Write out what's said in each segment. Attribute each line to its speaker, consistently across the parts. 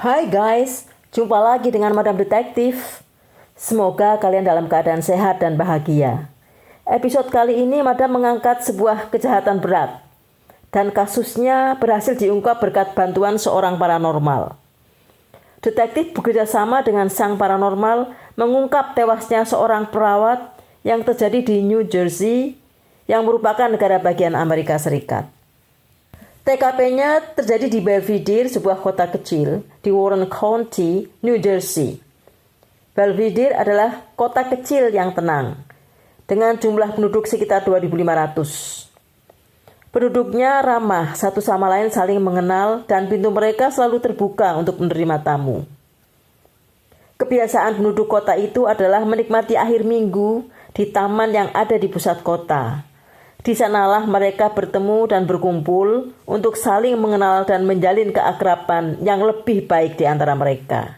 Speaker 1: Hai guys, jumpa lagi dengan Madam Detektif. Semoga kalian dalam keadaan sehat dan bahagia. Episode kali ini Madam mengangkat sebuah kejahatan berat. Dan kasusnya berhasil diungkap berkat bantuan seorang paranormal. Detektif bekerja sama dengan sang paranormal mengungkap tewasnya seorang perawat yang terjadi di New Jersey yang merupakan negara bagian Amerika Serikat. TKP-nya terjadi di Belvidere, sebuah kota kecil di Warren County, New Jersey. Belvidere adalah kota kecil yang tenang, dengan jumlah penduduk sekitar 2.500. Penduduknya ramah, satu sama lain saling mengenal, dan pintu mereka selalu terbuka untuk menerima tamu. Kebiasaan penduduk kota itu adalah menikmati akhir minggu di taman yang ada di pusat kota. Di sanalah mereka bertemu dan berkumpul untuk saling mengenal dan menjalin keakraban yang lebih baik di antara mereka.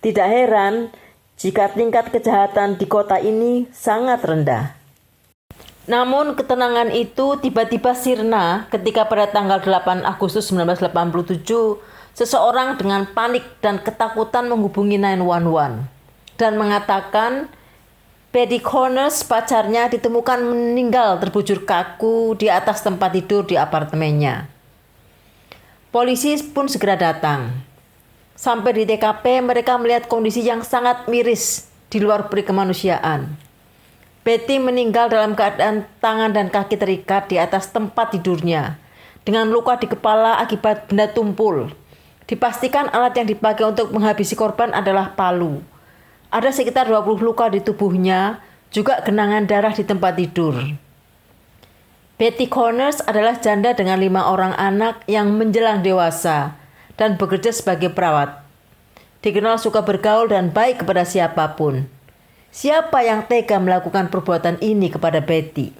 Speaker 1: Tidak heran jika tingkat kejahatan di kota ini sangat rendah. Namun ketenangan itu tiba-tiba sirna ketika pada tanggal 8 Agustus 1987 seseorang dengan panik dan ketakutan menghubungi 911 dan mengatakan Betty Connors, pacarnya, ditemukan meninggal terbujur kaku di atas tempat tidur di apartemennya. Polisi pun segera datang. Sampai di TKP, mereka melihat kondisi yang sangat miris di luar peri kemanusiaan. Betty meninggal dalam keadaan tangan dan kaki terikat di atas tempat tidurnya, dengan luka di kepala akibat benda tumpul. Dipastikan alat yang dipakai untuk menghabisi korban adalah palu. Ada sekitar 20 luka di tubuhnya, juga genangan darah di tempat tidur. Betty Connors adalah janda dengan 5 orang anak yang menjelang dewasa dan bekerja sebagai perawat. Dikenal suka bergaul dan baik kepada siapapun. Siapa yang tega melakukan perbuatan ini kepada Betty?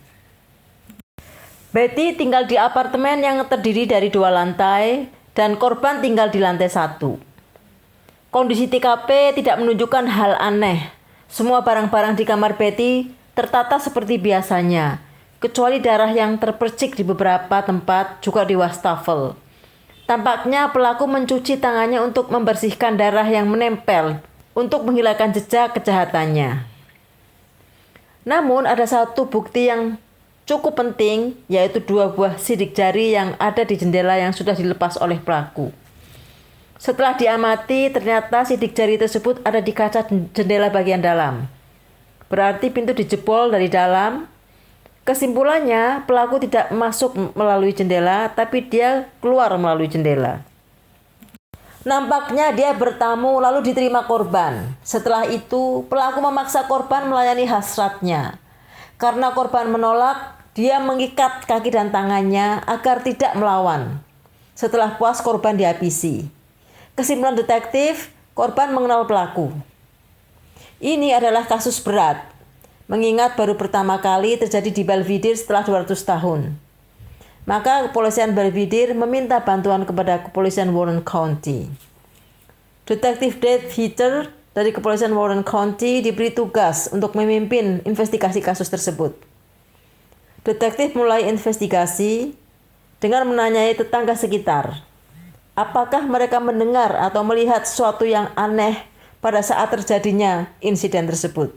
Speaker 1: Betty tinggal di apartemen yang terdiri dari 2 lantai dan korban tinggal di lantai 1. Kondisi TKP tidak menunjukkan hal aneh. Semua barang-barang di kamar Betty tertata seperti biasanya, kecuali darah yang terpercik di beberapa tempat juga di wastafel. Tampaknya pelaku mencuci tangannya untuk membersihkan darah yang menempel untuk menghilangkan jejak kejahatannya. Namun ada satu bukti yang cukup penting, yaitu 2 buah sidik jari yang ada di jendela yang sudah dilepas oleh pelaku. Setelah diamati, ternyata sidik jari tersebut ada di kaca jendela bagian dalam. Berarti pintu dijebol dari dalam. Kesimpulannya, pelaku tidak masuk melalui jendela, tapi dia keluar melalui jendela. Nampaknya dia bertamu lalu diterima korban. Setelah itu, pelaku memaksa korban melayani hasratnya. Karena korban menolak, dia mengikat kaki dan tangannya agar tidak melawan. Setelah puas, korban dihabisi. Kesimpulan detektif, korban mengenal pelaku. Ini adalah kasus berat, mengingat baru pertama kali terjadi di Belvidere setelah 200 tahun. Maka kepolisian Belvidere meminta bantuan kepada kepolisian Warren County. Detektif Dave Heather dari kepolisian Warren County diberi tugas untuk memimpin investigasi kasus tersebut. Detektif mulai investigasi dengan menanyai tetangga sekitar. Apakah mereka mendengar atau melihat sesuatu yang aneh pada saat terjadinya insiden tersebut?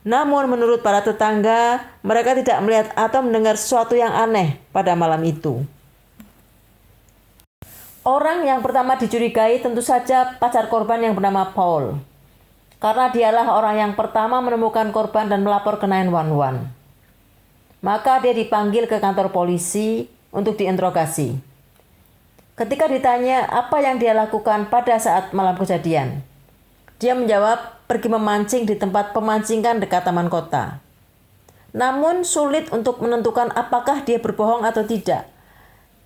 Speaker 1: Namun menurut para tetangga, mereka tidak melihat atau mendengar sesuatu yang aneh pada malam itu. Orang yang pertama dicurigai tentu saja pacar korban yang bernama Paul. Karena dialah orang yang pertama menemukan korban dan melapor ke 911. Maka dia dipanggil ke kantor polisi untuk diinterogasi. Ketika ditanya apa yang dia lakukan pada saat malam kejadian, dia menjawab pergi memancing di tempat pemancingan dekat taman kota. Namun sulit untuk menentukan apakah dia berbohong atau tidak,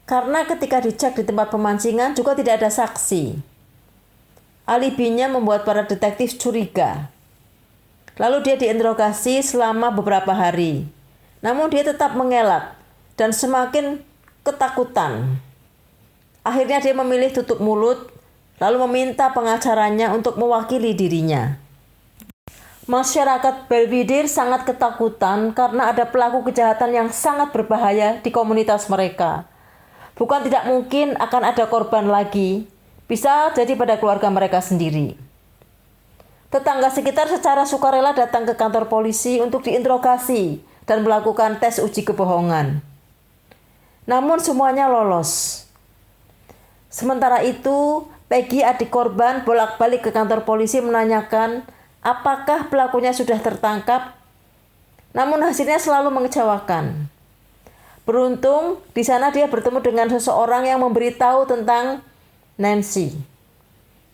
Speaker 1: karena ketika dicek di tempat pemancingan juga tidak ada saksi. Alibinya membuat para detektif curiga. Lalu dia diinterogasi selama beberapa hari, namun dia tetap mengelak dan semakin ketakutan. Akhirnya dia memilih tutup mulut, lalu meminta pengacaranya untuk mewakili dirinya. Masyarakat Belvidere sangat ketakutan karena ada pelaku kejahatan yang sangat berbahaya di komunitas mereka. Bukan tidak mungkin akan ada korban lagi Bisa jadi pada keluarga mereka sendiri. Tetangga sekitar secara sukarela datang ke kantor polisi untuk diinterogasi dan melakukan tes uji kebohongan. Namun semuanya lolos. Sementara itu, Peggy, adik korban, bolak-balik ke kantor polisi menanyakan apakah pelakunya sudah tertangkap. Namun hasilnya selalu mengecewakan. Beruntung, di sana dia bertemu dengan seseorang yang memberitahu tentang Nancy.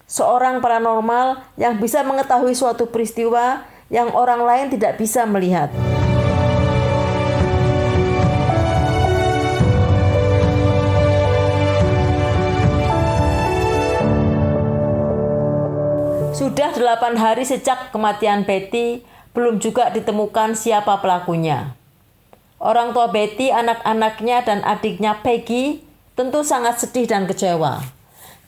Speaker 1: Seorang paranormal yang bisa mengetahui suatu peristiwa yang orang lain tidak bisa melihat. Sudah 8 hari sejak kematian Betty, belum juga ditemukan siapa pelakunya. Orang tua Betty, anak-anaknya, dan adiknya Peggy tentu sangat sedih dan kecewa.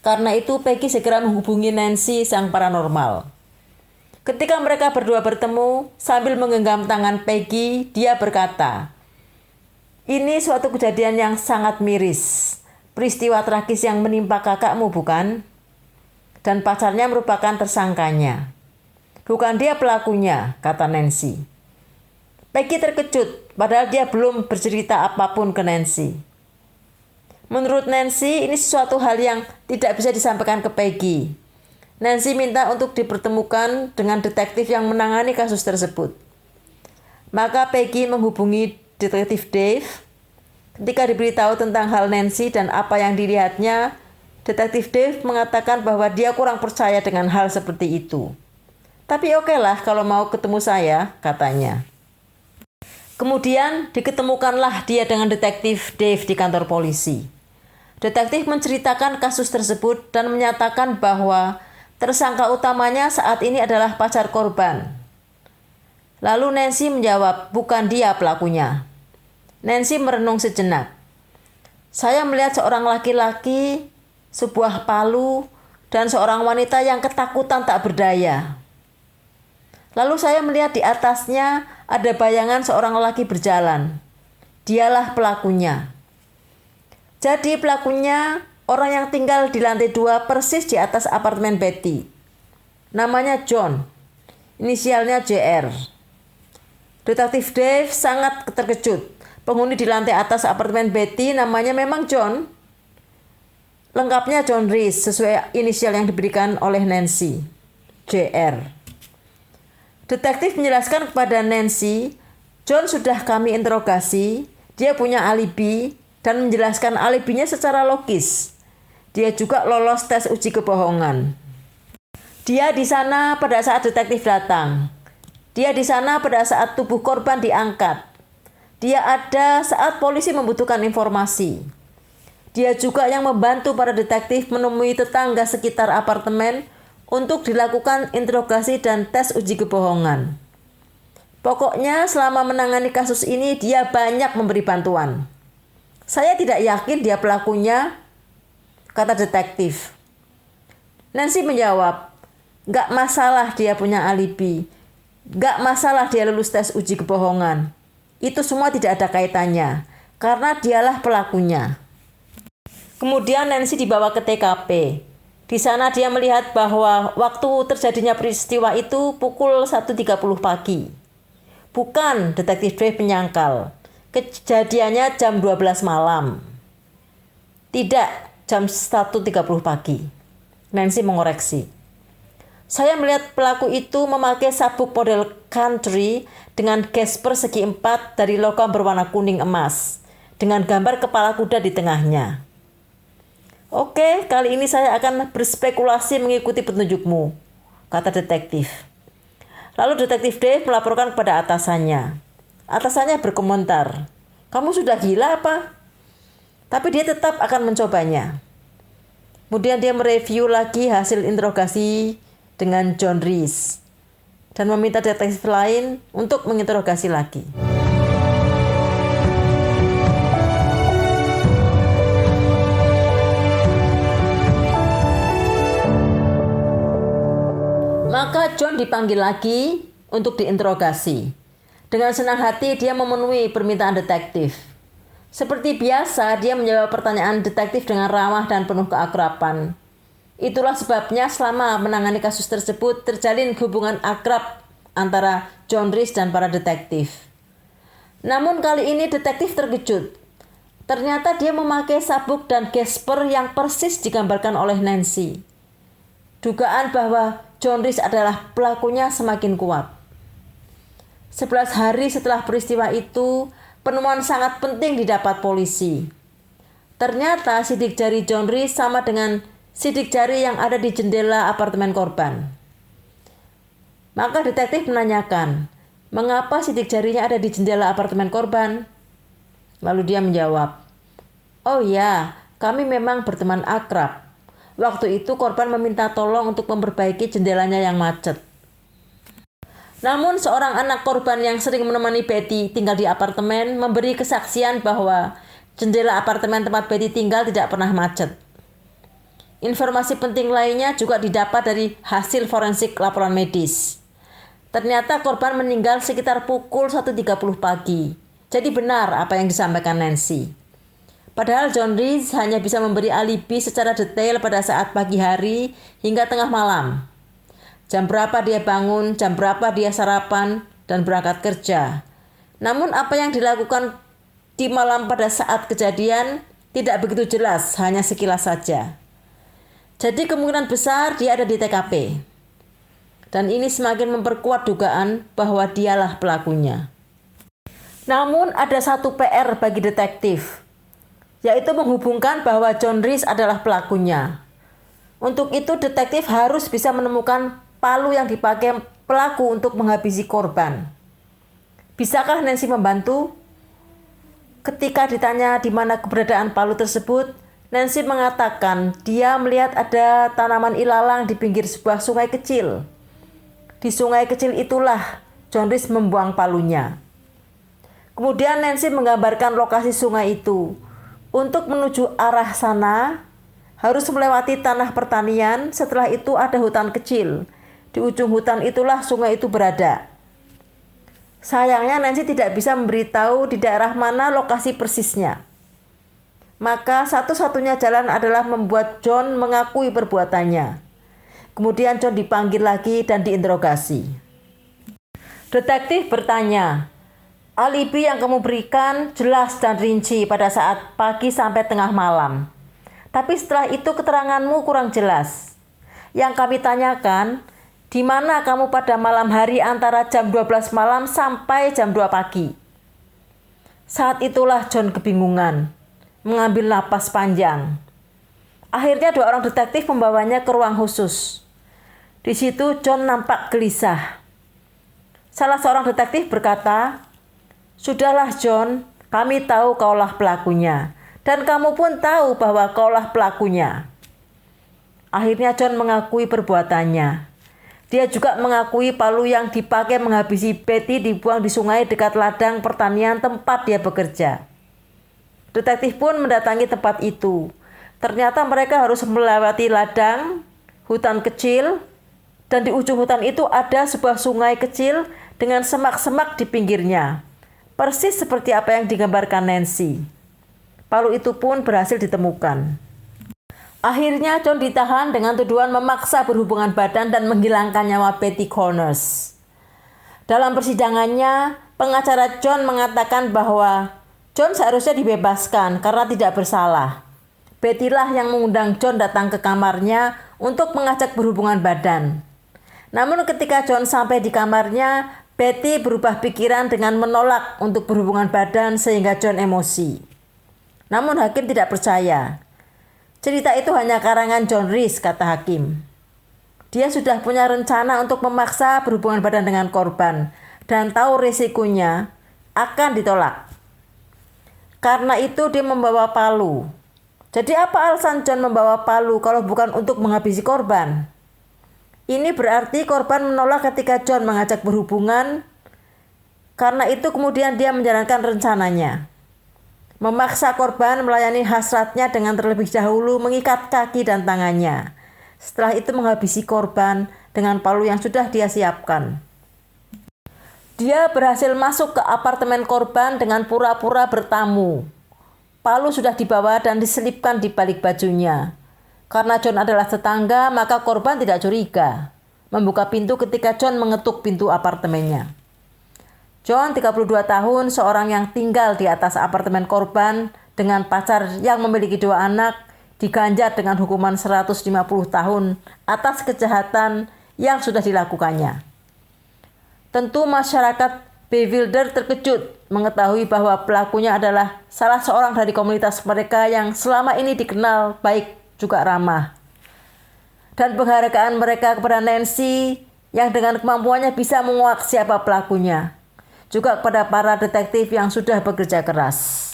Speaker 1: Karena itu Peggy segera menghubungi Nancy, sang paranormal. Ketika mereka berdua bertemu, sambil menggenggam tangan Peggy, dia berkata, "Ini suatu kejadian yang sangat miris. Peristiwa tragis yang menimpa kakakmu, bukan? Dan pacarnya merupakan tersangkanya. Bukan dia pelakunya," kata Nancy. Peggy terkejut, padahal dia belum bercerita apapun ke Nancy. Menurut Nancy, ini sesuatu hal yang tidak bisa disampaikan ke Peggy. Nancy minta untuk dipertemukan dengan detektif yang menangani kasus tersebut. Maka Peggy menghubungi detektif Dave. Ketika diberitahu tentang hal Nancy dan apa yang dilihatnya, detektif Dave mengatakan bahwa dia kurang percaya dengan hal seperti itu. "Tapi oke lah kalau mau ketemu saya," katanya. Kemudian diketemukanlah dia dengan detektif Dave di kantor polisi. Detektif menceritakan kasus tersebut dan menyatakan bahwa tersangka utamanya saat ini adalah pacar korban. Lalu Nancy menjawab, bukan dia pelakunya. Nancy merenung sejenak. "Saya melihat seorang laki-laki, sebuah palu, dan seorang wanita yang ketakutan tak berdaya. Lalu saya melihat di atasnya ada bayangan seorang lelaki berjalan. Dialah pelakunya. Jadi pelakunya orang yang tinggal di lantai 2 persis di atas apartemen Betty. Namanya John, inisialnya JR." Detektif Dave sangat terkejut. Penghuni di lantai atas apartemen Betty namanya memang John. Lengkapnya John Reese, sesuai inisial yang diberikan oleh Nancy, JR. Detektif menjelaskan kepada Nancy, John sudah kami interogasi, dia punya alibi, dan menjelaskan alibinya secara logis. Dia juga lolos tes uji kebohongan. Dia di sana pada saat detektif datang. Dia di sana pada saat tubuh korban diangkat. Dia ada saat polisi membutuhkan informasi. Dia juga yang membantu para detektif menemui tetangga sekitar apartemen untuk dilakukan interogasi dan tes uji kebohongan. Pokoknya selama menangani kasus ini dia banyak memberi bantuan. Saya tidak yakin dia pelakunya, kata detektif. Nancy menjawab, "Gak masalah dia punya alibi. Gak masalah dia lulus tes uji kebohongan. Itu semua tidak ada kaitannya, karena dialah pelakunya." Kemudian Nancy dibawa ke TKP. Di sana dia melihat bahwa waktu terjadinya peristiwa itu pukul 1.30 pagi. Bukan, detektif Dave menyangkal. Kejadiannya jam 12 malam. Tidak, jam 1.30 pagi. Nancy mengoreksi. "Saya melihat pelaku itu memakai sabuk model country dengan gesper segi 4 dari logam berwarna kuning emas, dengan gambar kepala kuda di tengahnya." "Oke, kali ini saya akan berspekulasi mengikuti petunjukmu," kata detektif. Lalu detektif Dave melaporkan kepada atasannya. Atasannya berkomentar, "Kamu sudah gila apa?" Tapi dia tetap akan mencobanya. Kemudian dia mereview lagi hasil interogasi dengan John Reese dan meminta detektif lain untuk menginterogasi lagi. Maka John dipanggil lagi untuk diinterogasi. Dengan senang hati dia memenuhi permintaan detektif. Seperti biasa dia menjawab pertanyaan detektif dengan ramah dan penuh keakraban. Itulah sebabnya selama menangani kasus tersebut terjalin hubungan akrab antara John Reese dan para detektif. Namun kali ini detektif terkejut. Ternyata dia memakai sabuk dan gesper yang persis digambarkan oleh Nancy. Dugaan bahwa John Reese adalah pelakunya semakin kuat. 11 hari setelah peristiwa itu, penemuan sangat penting didapat polisi. Ternyata sidik jari John Reese sama dengan sidik jari yang ada di jendela apartemen korban. Maka detektif menanyakan, mengapa sidik jarinya ada di jendela apartemen korban? Lalu dia menjawab, oh ya, kami memang berteman akrab. Waktu itu korban meminta tolong untuk memperbaiki jendelanya yang macet. Namun seorang anak korban yang sering menemani Betty tinggal di apartemen memberi kesaksian bahwa jendela apartemen tempat Betty tinggal tidak pernah macet. Informasi penting lainnya juga didapat dari hasil forensik laporan medis. Ternyata korban meninggal sekitar pukul 1.30 pagi. Jadi benar apa yang disampaikan Nancy. Padahal John Reese hanya bisa memberi alibi secara detail pada saat pagi hari hingga tengah malam. Jam berapa dia bangun, jam berapa dia sarapan, dan berangkat kerja. Namun apa yang dilakukan di malam pada saat kejadian tidak begitu jelas, hanya sekilas saja. Jadi kemungkinan besar dia ada di TKP. Dan ini semakin memperkuat dugaan bahwa dialah pelakunya. Namun ada satu PR bagi detektif, yaitu menghubungkan bahwa John Reese adalah pelakunya. Untuk itu detektif harus bisa menemukan palu yang dipakai pelaku untuk menghabisi korban. Bisakah Nancy membantu? Ketika ditanya di mana keberadaan palu tersebut, Nancy mengatakan dia melihat ada tanaman ilalang di pinggir sebuah sungai kecil. Di sungai kecil itulah John Reese membuang palunya. Kemudian Nancy menggambarkan lokasi sungai itu. Untuk menuju arah sana, harus melewati tanah pertanian, setelah itu ada hutan kecil. Di ujung hutan itulah sungai itu berada. Sayangnya Nancy tidak bisa memberitahu di daerah mana lokasi persisnya. Maka satu-satunya jalan adalah membuat John mengakui perbuatannya. Kemudian John dipanggil lagi dan diinterogasi. Detektif bertanya, alibi yang kamu berikan jelas dan rinci pada saat pagi sampai tengah malam. Tapi setelah itu keteranganmu kurang jelas. Yang kami tanyakan, di mana kamu pada malam hari antara jam 12 malam sampai jam 2 pagi? Saat itulah John kebingungan, mengambil napas panjang. Akhirnya dua orang detektif membawanya ke ruang khusus. Di situ John nampak gelisah. Salah seorang detektif berkata, "Sudahlah John, kami tahu kaulah pelakunya. Dan kamu pun tahu bahwa kaulah pelakunya." Akhirnya John mengakui perbuatannya. Dia juga mengakui palu yang dipakai menghabisi Betty dibuang di sungai dekat ladang pertanian tempat dia bekerja. Detektif pun mendatangi tempat itu. Ternyata mereka harus melewati ladang, hutan kecil, dan di ujung hutan itu ada sebuah sungai kecil dengan semak-semak di pinggirnya. Persis seperti apa yang digambarkan Nancy. Palu itu pun berhasil ditemukan. Akhirnya John ditahan dengan tuduhan memaksa berhubungan badan dan menghilangkan nyawa Betty Connors. Dalam persidangannya, pengacara John mengatakan bahwa John seharusnya dibebaskan karena tidak bersalah. Betty lah yang mengundang John datang ke kamarnya untuk mengajak berhubungan badan. Namun ketika John sampai di kamarnya, Betty berubah pikiran dengan menolak untuk berhubungan badan sehingga John emosi. Namun hakim tidak percaya. Cerita itu hanya karangan John Reese, kata hakim. Dia sudah punya rencana untuk memaksa berhubungan badan dengan korban dan tahu risikonya akan ditolak. Karena itu dia membawa palu. Jadi apa alasan John membawa palu kalau bukan untuk menghabisi korban? Ini berarti korban menolak ketika John mengajak berhubungan. Karena itu kemudian dia menjalankan rencananya. Memaksa korban melayani hasratnya dengan terlebih dahulu mengikat kaki dan tangannya. Setelah itu menghabisi korban dengan palu yang sudah dia siapkan. Dia berhasil masuk ke apartemen korban dengan pura-pura bertamu. Palu sudah dibawa dan diselipkan di balik bajunya. Karena John adalah tetangga, maka korban tidak curiga. Membuka pintu ketika John mengetuk pintu apartemennya. John, 32 tahun, seorang yang tinggal di atas apartemen korban dengan pacar yang memiliki 2 anak, diganjar dengan hukuman 150 tahun atas kejahatan yang sudah dilakukannya. Tentu masyarakat bewilder terkejut mengetahui bahwa pelakunya adalah salah seorang dari komunitas mereka yang selama ini dikenal baik juga ramah. Dan penghargaan mereka kepada Nancy yang dengan kemampuannya bisa menguak siapa pelakunya. Juga kepada para detektif yang sudah bekerja keras.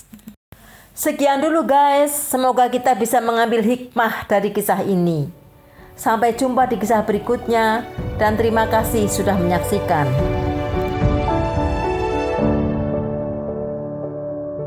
Speaker 1: Sekian dulu guys, semoga kita bisa mengambil hikmah dari kisah ini. Sampai jumpa di kisah berikutnya dan terima kasih sudah menyaksikan.